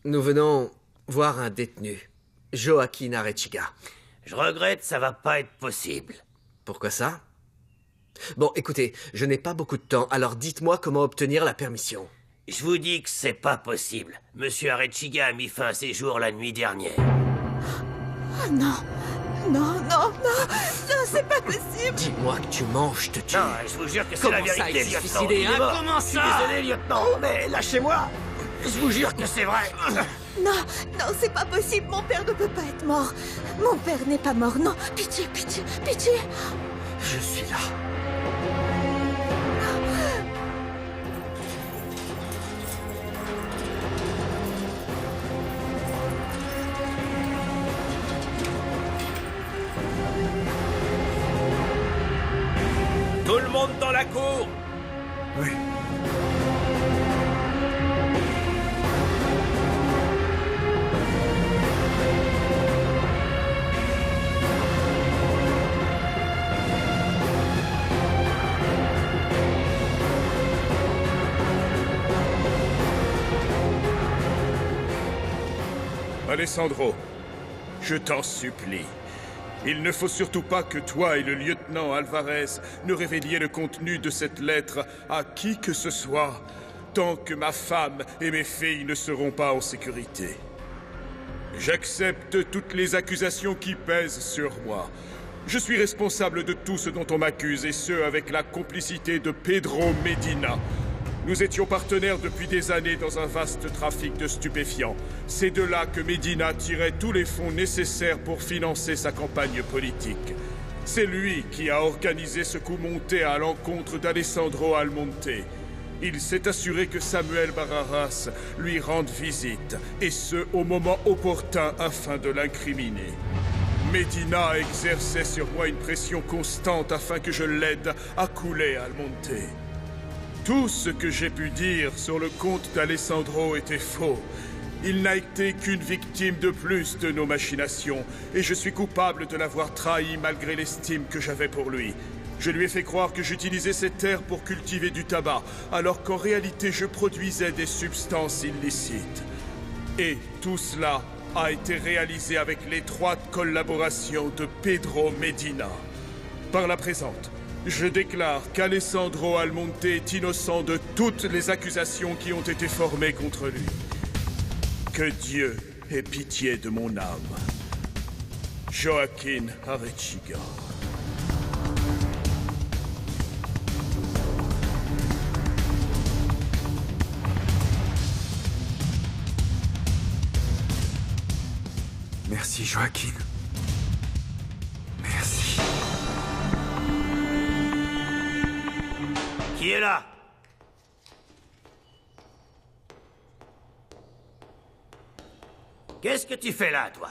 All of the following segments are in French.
Nous venons voir un détenu, Joaquin Arechiga. Je regrette, ça va pas être possible. Pourquoi ça? Bon, écoutez, je n'ai pas beaucoup de temps, alors dites-moi comment obtenir la permission. Je vous dis que c'est pas possible. Monsieur Arechiga a mis fin à ses jours la nuit dernière. Oh non. Non, non, non. Non, c'est pas possible. Dis-moi que tu mens, je te tue. Non, je vous jure que c'est la Comment ça, vérité, il s'est lieutenant. suicidé, Il est hein? mort. Comment Je suis ça? désolé, lieutenant, mais lâchez-moi. Je vous jure que c'est vrai. Non, non, c'est pas possible. Mon père ne peut pas être mort. Mon père n'est pas mort. Non, pitié, pitié, pitié. Je suis là. Tout le monde dans la cour. Oui. Alessandro, je t'en supplie. Il ne faut surtout pas que toi et le lieutenant Alvarez ne révéliez le contenu de cette lettre à qui que ce soit, tant que ma femme et mes filles ne seront pas en sécurité. J'accepte toutes les accusations qui pèsent sur moi. Je suis responsable de tout ce dont on m'accuse, et ce, avec la complicité de Pedro Medina. Nous étions partenaires depuis des années dans un vaste trafic de stupéfiants. C'est de là que Medina tirait tous les fonds nécessaires pour financer sa campagne politique. C'est lui qui a organisé ce coup monté à l'encontre d'Alessandro Almonte. Il s'est assuré que Samuel Barraras lui rende visite, et ce, au moment opportun afin de l'incriminer. Medina exerçait sur moi une pression constante afin que je l'aide à couler Almonte. Tout ce que j'ai pu dire sur le compte d'Alessandro était faux. Il n'a été qu'une victime de plus de nos machinations, et je suis coupable de l'avoir trahi malgré l'estime que j'avais pour lui. Je lui ai fait croire que j'utilisais ces terres pour cultiver du tabac, alors qu'en réalité je produisais des substances illicites. Et tout cela a été réalisé avec l'étroite collaboration de Pedro Medina. Par la présente, je déclare qu'Alessandro Almonte est innocent de toutes les accusations qui ont été formées contre lui. Que Dieu ait pitié de mon âme. Joaquin Arechiga. Merci, Joaquin. Merci. Qui est là? Qu'est-ce que tu fais là, toi?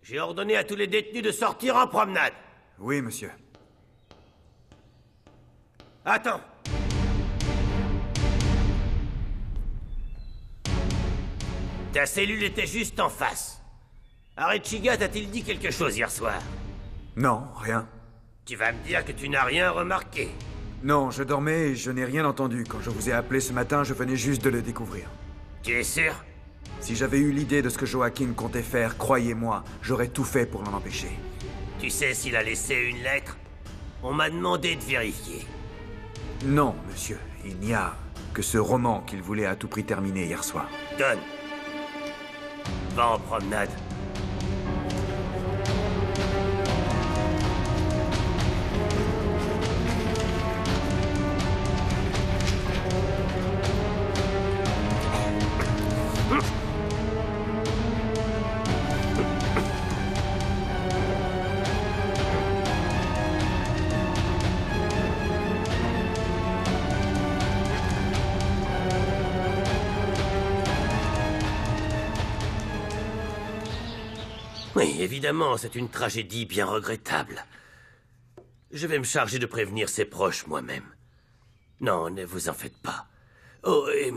J'ai ordonné à tous les détenus de sortir en promenade. Oui, monsieur. Attends. Ta cellule était juste en face. Arechiga t'a-t-il dit quelque chose hier soir? Non, rien. Tu vas me dire que tu n'as rien remarqué. Non, je dormais et je n'ai rien entendu. Quand je vous ai appelé ce matin, je venais juste de le découvrir. Tu es sûr? Si j'avais eu l'idée de ce que Joaquin comptait faire, croyez-moi, j'aurais tout fait pour l'en empêcher. Tu sais s'il a laissé une lettre? On m'a demandé de vérifier. Non, monsieur. Il n'y a que ce roman qu'il voulait à tout prix terminer hier soir. Donne. Va en promenade. Oui, évidemment, c'est une tragédie bien regrettable. Je vais me charger de prévenir ses proches moi-même. Non, ne vous en faites pas. Oh, et...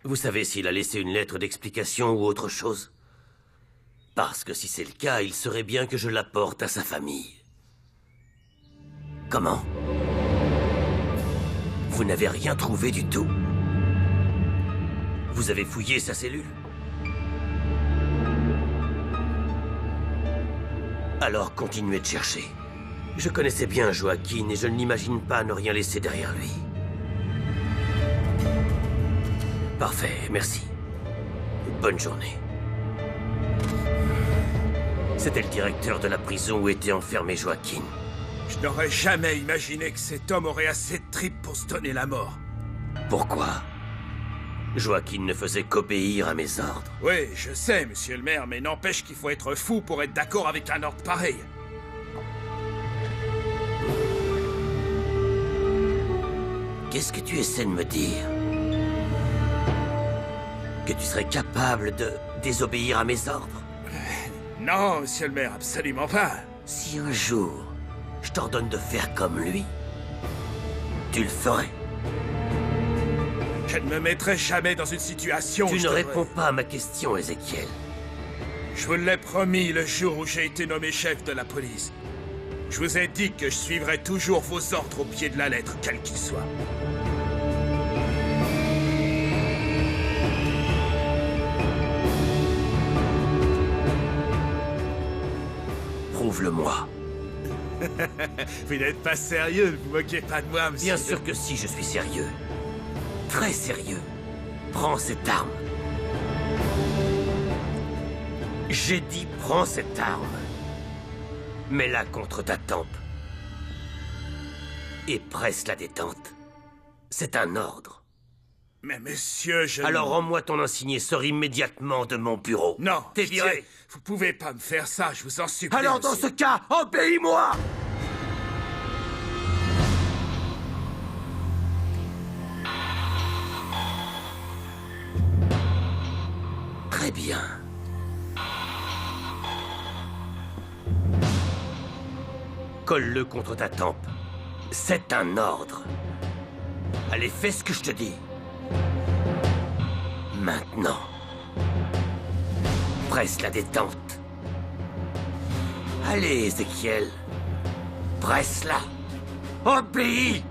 vous savez s'il a laissé une lettre d'explication ou autre chose? Parce que si c'est le cas, il serait bien que je l'apporte à sa famille. Comment? Vous n'avez rien trouvé du tout? Vous avez fouillé sa cellule? Alors continuez de chercher. Je connaissais bien Joaquin et je ne l'imagine pas ne rien laisser derrière lui. Parfait, merci. Bonne journée. C'était le directeur de la prison où était enfermé Joaquin. Je n'aurais jamais imaginé que cet homme aurait assez de tripes pour se donner la mort. Pourquoi? Joaquin ne faisait qu'obéir à mes ordres. Oui, je sais, monsieur le maire, mais n'empêche qu'il faut être fou pour être d'accord avec un ordre pareil. Qu'est-ce que tu essaies de me dire? Que tu serais capable de désobéir à mes ordres? Non, monsieur le maire, absolument pas. Si un jour, je t'ordonne de faire comme lui, tu le ferais? Je ne me mettrai jamais dans une situation où Tu je ne devrais- réponds pas à ma question, Ézéchiel. Je vous l'ai promis le jour où j'ai été nommé chef de la police. Je vous ai dit que je suivrai toujours vos ordres au pied de la lettre, quels qu'ils soient. Prouve-le-moi. Vous n'êtes pas sérieux, ne vous moquez pas de moi, monsieur. Bien sûr que si, je suis sérieux. Très sérieux. Prends cette arme. J'ai dit prends cette arme. Mets-la contre ta tempe. Et presse la détente. C'est un ordre. Mais monsieur, je... Alors rends-moi ton insigné, sors immédiatement de mon bureau. Non, T'es pitié, viré. vous pouvez pas me faire ça, je vous en supplie. Alors dans monsieur. ce cas, obéis-moi! Très bien. Colle-le contre ta tempe. C'est un ordre. Allez, fais ce que je te dis. Maintenant. Presse la détente. Allez, Ézéchiel. Presse-la. Obéis!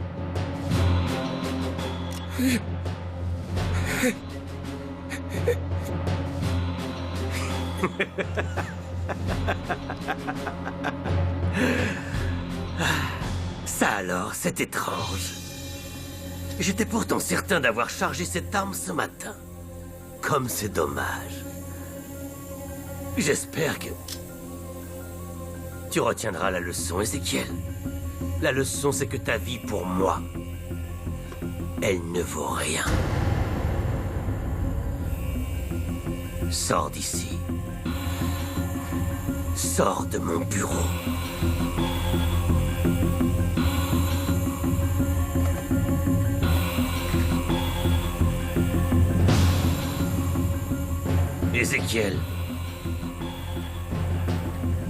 Ça alors, c'est étrange. J'étais pourtant certain d'avoir chargé cette arme ce matin. Comme c'est dommage. J'espère que... tu retiendras la leçon, Ézéchiel. La leçon, c'est que ta vie pour moi, elle ne vaut rien. Sors d'ici. Sors de mon bureau. Ézéchiel,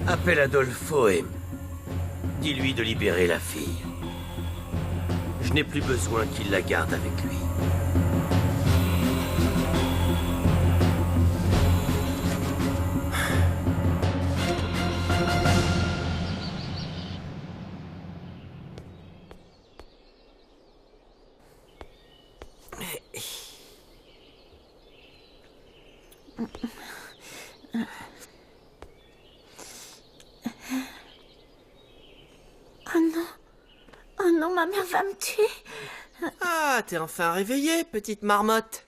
appelle Adolfo et dis-lui de libérer la fille. Je n'ai plus besoin qu'il la garde avec lui. Oh non. Oh non, ma mère va me tuer. Ah, t'es enfin réveillée, petite marmotte.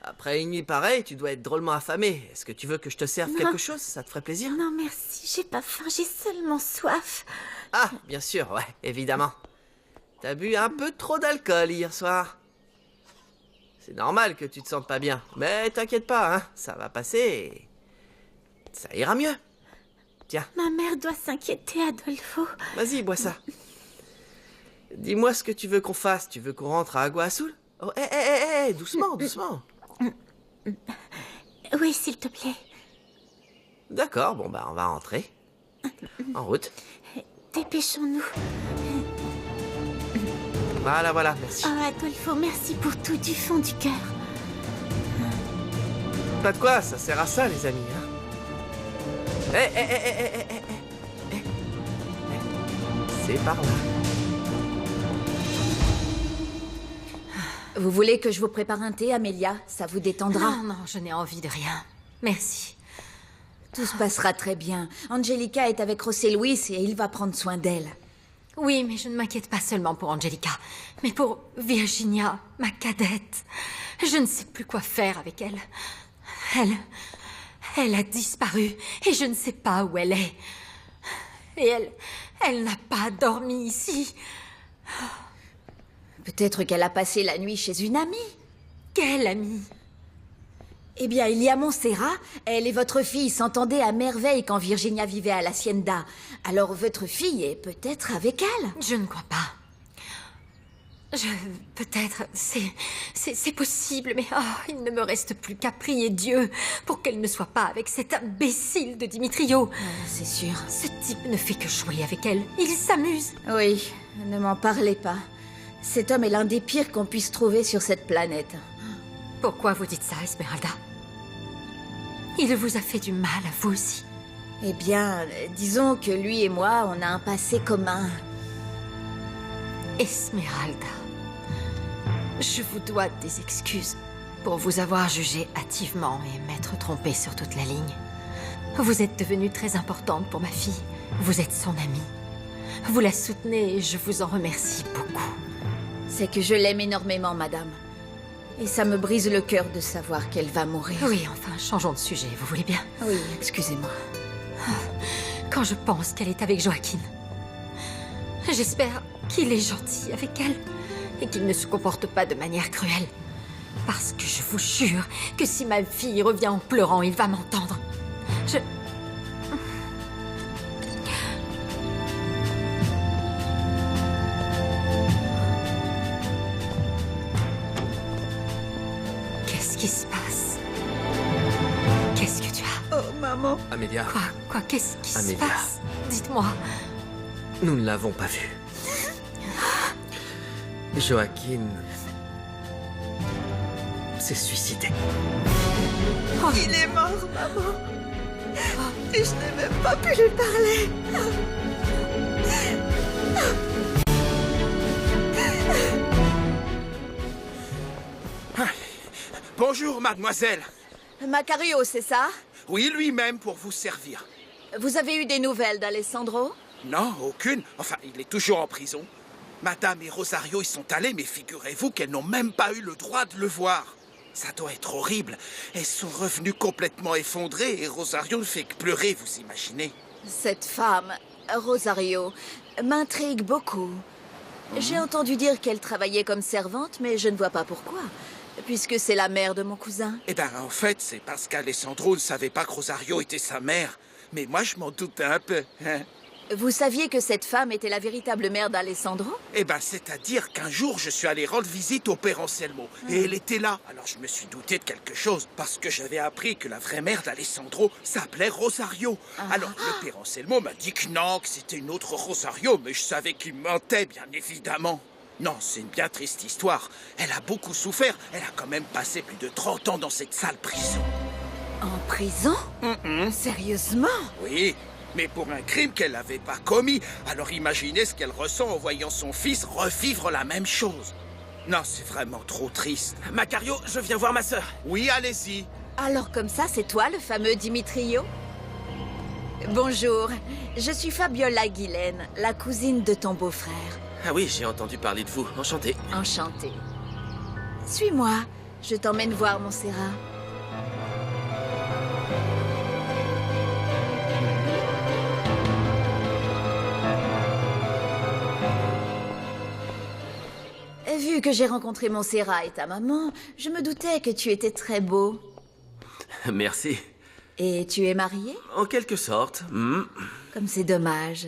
Après une nuit pareille, tu dois être drôlement affamée. Est-ce que tu veux que je te serve quelque chose? Ça te ferait plaisir? Non, merci, j'ai pas faim, j'ai seulement soif. Ah, bien sûr, ouais, évidemment. T'as bu un peu trop d'alcool hier soir. C'est normal que tu te sentes pas bien. Mais t'inquiète pas, hein, ça va passer et ça ira mieux. Tiens, Ma mère doit s'inquiéter, Adolfo. vas-y, bois ça. Dis-moi ce que tu veux qu'on fasse. Tu veux qu'on rentre à Agua Azul? Oh, hé, doucement, doucement. Oui, s'il te plaît. D'accord, bon bah on va rentrer. En route. Dépêchons-nous. Voilà, merci. Oh, Adolfo, merci pour tout du fond du cœur. Pas de quoi, ça sert à ça, les amis. Hein. Hé. C'est par là. Vous voulez que je vous prépare un thé, Amélia? Ça vous détendra. Non, je n'ai envie de rien. Merci. Tout se passera très bien. Angelica est avec José Luis et il va prendre soin d'elle. Oui, mais je ne m'inquiète pas seulement pour Angelica, mais pour Virginia, ma cadette. Je ne sais plus quoi faire avec elle. Elle a disparu et je ne sais pas où elle est. Et elle n'a pas dormi ici. Peut-être qu'elle a passé la nuit chez une amie. Quelle amie? Eh bien, il y a Montserrat. Elle et votre fille s'entendaient à merveille quand Virginia vivait à l'Hacienda. Alors votre fille est peut-être avec elle. Je ne crois pas. Peut-être, c'est possible, mais il ne me reste plus qu'à prier Dieu pour qu'elle ne soit pas avec cet imbécile de Dimitrio. C'est sûr. Ce type ne fait que jouer avec elle. Il s'amuse. Oui, ne m'en parlez pas. Cet homme est l'un des pires qu'on puisse trouver sur cette planète. Pourquoi vous dites ça, Esmeralda? Il vous a fait du mal à vous aussi. Eh bien, disons que lui et moi, on a un passé commun. Esmeralda, je vous dois des excuses pour vous avoir jugé hâtivement et m'être trompée sur toute la ligne. Vous êtes devenue très importante pour ma fille. Vous êtes son amie. Vous la soutenez et je vous en remercie beaucoup. C'est que je l'aime énormément, madame. Et ça me brise le cœur de savoir qu'elle va mourir. Oui, enfin, changeons de sujet, vous voulez bien? Oui, excusez-moi. Quand je pense qu'elle est avec Joaquin, j'espère qu'il est gentil avec elle et qu'il ne se comporte pas de manière cruelle. Parce que je vous jure que si ma fille revient en pleurant, il va m'entendre. Qu'est-ce qui se passe? Qu'est-ce que tu as? Oh, maman. Amélia, Quoi, qu'est-ce qui se Amélia. passe? Dites-moi. nous ne l'avons pas vu. Joaquin s'est suicidé. Il est mort, maman. Et je n'ai même pas pu lui parler. Bonjour, mademoiselle. Macario, c'est ça? Oui, lui-même pour vous servir. Vous avez eu des nouvelles d'Alessandro? Non, aucune. Enfin, il est toujours en prison. Madame et Rosario y sont allées, mais figurez-vous qu'elles n'ont même pas eu le droit de le voir. Ça doit être horrible. Elles sont revenues complètement effondrées et Rosario ne fait que pleurer, vous imaginez. Cette femme, Rosario, m'intrigue beaucoup. J'ai entendu dire qu'elle travaillait comme servante, mais je ne vois pas pourquoi. Puisque c'est la mère de mon cousin. Eh ben, en fait, c'est parce qu'Alessandro ne savait pas que Rosario était sa mère. Mais moi, je m'en doutais un peu, hein. Vous saviez que cette femme était la véritable mère d'Alessandro? Eh ben, c'est-à-dire qu'un jour, je suis allé rendre visite au père Anselmo. Et elle était là. Alors, je me suis douté de quelque chose. Parce que j'avais appris que la vraie mère d'Alessandro s'appelait Rosario. Alors, le père Anselmo m'a dit que non, que c'était une autre Rosario. Mais je savais qu'il mentait, bien évidemment. Non, c'est une bien triste histoire. Elle a beaucoup souffert. Elle a quand même passé plus de 30 ans dans cette sale prison. En prison? Sérieusement? Oui, mais pour un crime qu'elle n'avait pas commis. Alors imaginez ce qu'elle ressent en voyant son fils revivre la même chose. Non, c'est vraiment trop triste. Macario, je viens voir ma sœur. Oui, allez-y. Alors comme ça, c'est toi le fameux Dimitrio? Bonjour, je suis Fabiola Guilaine, la cousine de ton beau-frère. Ah oui, j'ai entendu parler de vous. Enchanté. Enchantée. Suis-moi, je t'emmène voir Montserrat. Vu que j'ai rencontré Montserrat et ta maman, je me doutais que tu étais très beau. Merci. Et tu es marié? En quelque sorte. Comme c'est dommage.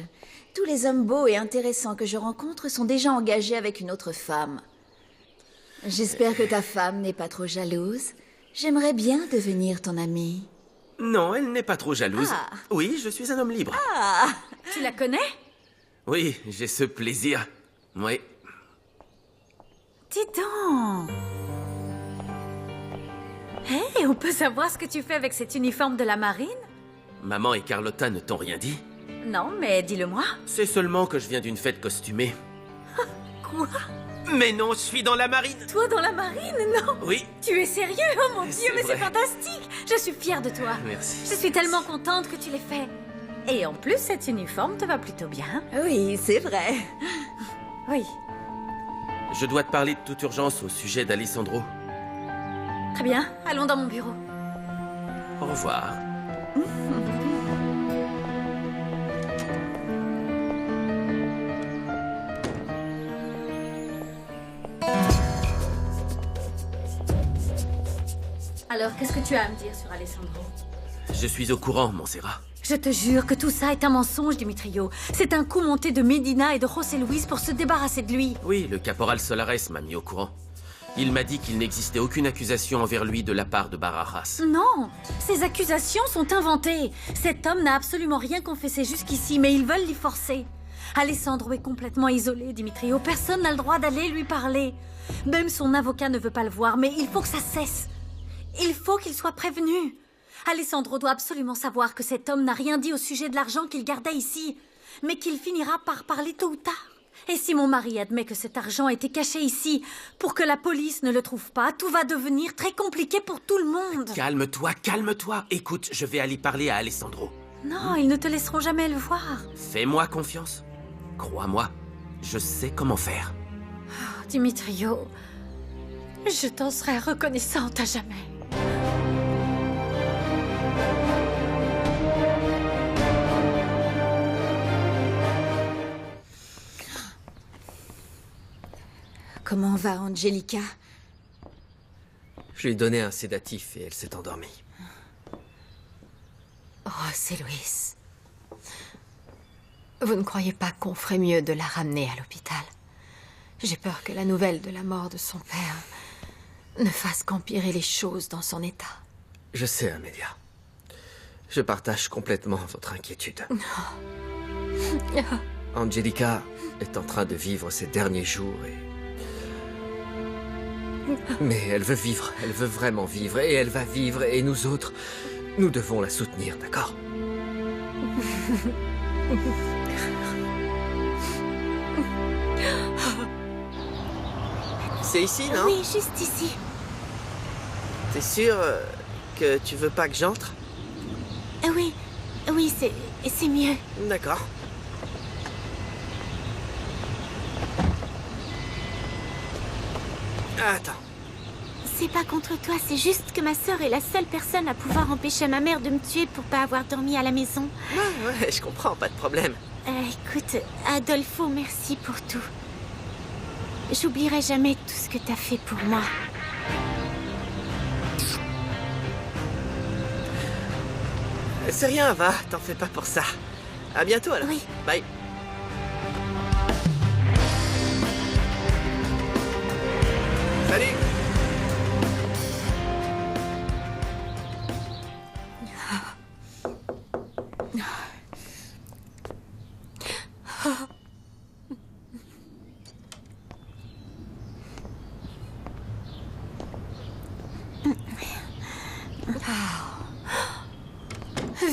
Tous les hommes beaux et intéressants que je rencontre sont déjà engagés avec une autre femme. J'espère que ta femme n'est pas trop jalouse. J'aimerais bien devenir ton amie. Non, elle n'est pas trop jalouse. Ah. Oui, je suis un homme libre. Tu la connais? Oui, j'ai ce plaisir. Oui. Dis donc. Hé, on peut savoir ce que tu fais avec cet uniforme de la marine? Maman et Carlotta ne t'ont rien dit? Non, mais dis-le-moi. C'est seulement que je viens d'une fête costumée. Quoi? Mais non, je suis dans la marine. Toi dans la marine? Non. Oui. Tu es sérieux? Oh mon Dieu, C'est mais c'est vrai. fantastique. Je suis fière de toi. Merci. Je suis tellement contente que tu l'aies fait. Et en plus, cet uniforme te va plutôt bien. Oui, c'est vrai. Oui, Je dois te parler de toute urgence au sujet d'Alessandro. très bien. Allons dans mon bureau. Au revoir. Alors, qu'est-ce que tu as à me dire sur Alessandro? Je suis au courant, Montserrat. Je te jure que tout ça est un mensonge, Dimitrio. C'est un coup monté de Medina et de José Luis pour se débarrasser de lui. Oui, le caporal Solares m'a mis au courant. Il m'a dit qu'il n'existait aucune accusation envers lui de la part de Barajas. Non, ces accusations sont inventées. Cet homme n'a absolument rien confessé jusqu'ici, mais ils veulent l'y forcer. Alessandro est complètement isolé, Dimitrio. Personne n'a le droit d'aller lui parler. Même son avocat ne veut pas le voir, mais il faut que ça cesse. Il faut qu'il soit prévenu. Alessandro doit absolument savoir que cet homme n'a rien dit au sujet de l'argent qu'il gardait ici, mais qu'il finira par parler tôt ou tard. Et si mon mari admet que cet argent était caché ici, pour que la police ne le trouve pas, tout va devenir très compliqué pour tout le monde. Calme-toi, calme-toi. Écoute, je vais aller parler à Alessandro. Non, ils ne te laisseront jamais le voir. Fais-moi confiance. Crois-moi, je sais comment faire. Dimitrio, je t'en serai reconnaissante à jamais. Comment va Angelica? Je lui ai donné un sédatif et elle s'est endormie. Oh, c'est Louis. Vous ne croyez pas qu'on ferait mieux de la ramener à l'hôpital? J'ai peur que la nouvelle de la mort de son père ne fasse qu'empirer les choses dans son état. Je sais, Amélia. Je partage complètement votre inquiétude. Angelica est en train de vivre ses derniers jours et... Mais elle veut vivre, elle veut vraiment vivre, et elle va vivre, et nous autres, nous devons la soutenir, d'accord? C'est ici, non? Oui, juste ici. T'es sûr que tu veux pas que j'entre? Oui, oui, c'est mieux. D'accord. Attends. C'est pas contre toi, c'est juste que ma sœur est la seule personne à pouvoir empêcher ma mère de me tuer pour pas avoir dormi à la maison. Ouais, je comprends, pas de problème. Écoute, Adolfo, merci pour tout. J'oublierai jamais tout ce que t'as fait pour moi. C'est rien, va, t'en fais pas pour ça. À bientôt alors. Oui. Bye. Salut.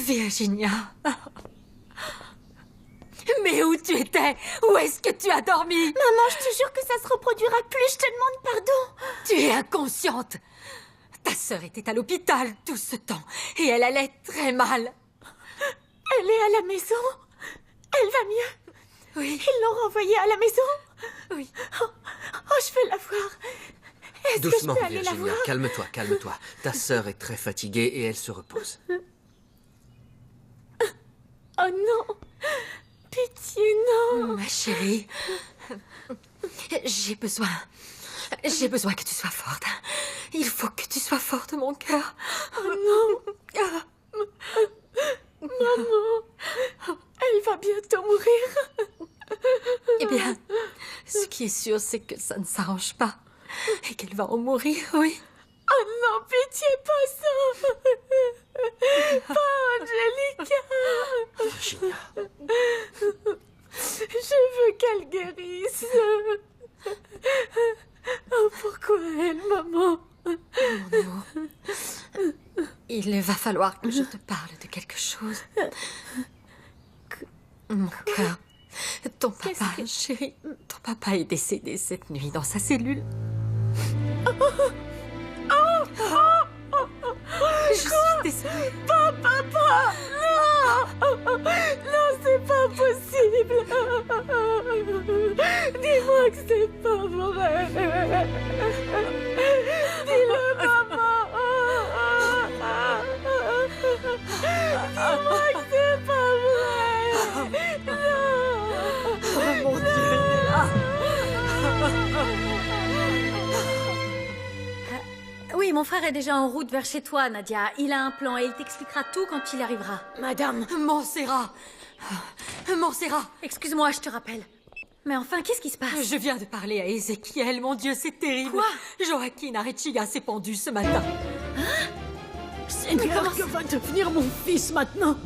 Virginia. Mais où tu étais? Où est-ce que tu as dormi? Maman, je te jure que ça se reproduira plus, je te demande pardon. Tu es inconsciente. Ta sœur était à l'hôpital tout ce temps et elle allait très mal. Elle est à la maison. Elle va mieux. Oui. Ils l'ont renvoyée à la maison. Oui. Oh, je vais la voir. Est-ce que je Doucement, peux aller la Virginia, voir? calme-toi, calme-toi. Ta sœur est très fatiguée et elle se repose. Oh non. Pitié, non. Ma chérie, j'ai besoin que tu sois forte. Il faut que tu sois forte, mon cœur. Oh non. Maman, elle va bientôt mourir. Eh bien, ce qui est sûr, c'est que ça ne s'arrange pas. Et qu'elle va en mourir, oui. Oh non, pitié, pas ça. Pas Angelica. Virginia. Je veux qu'elle guérisse. Oh, pourquoi elle, maman? Il va falloir que je te parle de quelque chose. Mon cœur, Ton papa, chérie, ton papa est décédé cette nuit dans sa cellule. Je suis désolée. Papa, non! Non, c'est pas possible! Dis-moi que c'est pas vrai! Dis-le, maman! Dis-moi que c'est pas vrai! Non! Oh mon Dieu! Oui, mon frère est déjà en route vers chez toi, Nadia. Il a un plan et il t'expliquera tout quand il arrivera. Madame Montserrat! Montserrat! Excuse-moi, je te rappelle. Mais enfin, qu'est-ce qui se passe? Je viens de parler à Ézéchiel, mon Dieu, c'est terrible! Quoi? Joaquin Arechiga s'est pendu ce matin. Seigneur, que va devenir mon fils maintenant?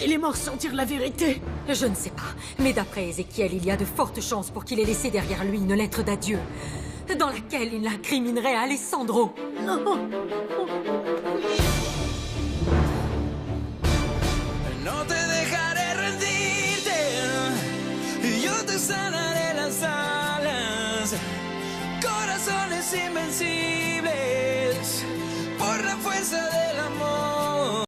Il est mort sans dire la vérité. Je ne sais pas, mais d'après Ézéchiel, il y a de fortes chances pour qu'il ait laissé derrière lui une lettre d'adieu, dans laquelle il incriminerait Alessandro. Non. No te dejaré rendirte, yo te sanaré las alas, corazones invencibles, por la fuerza de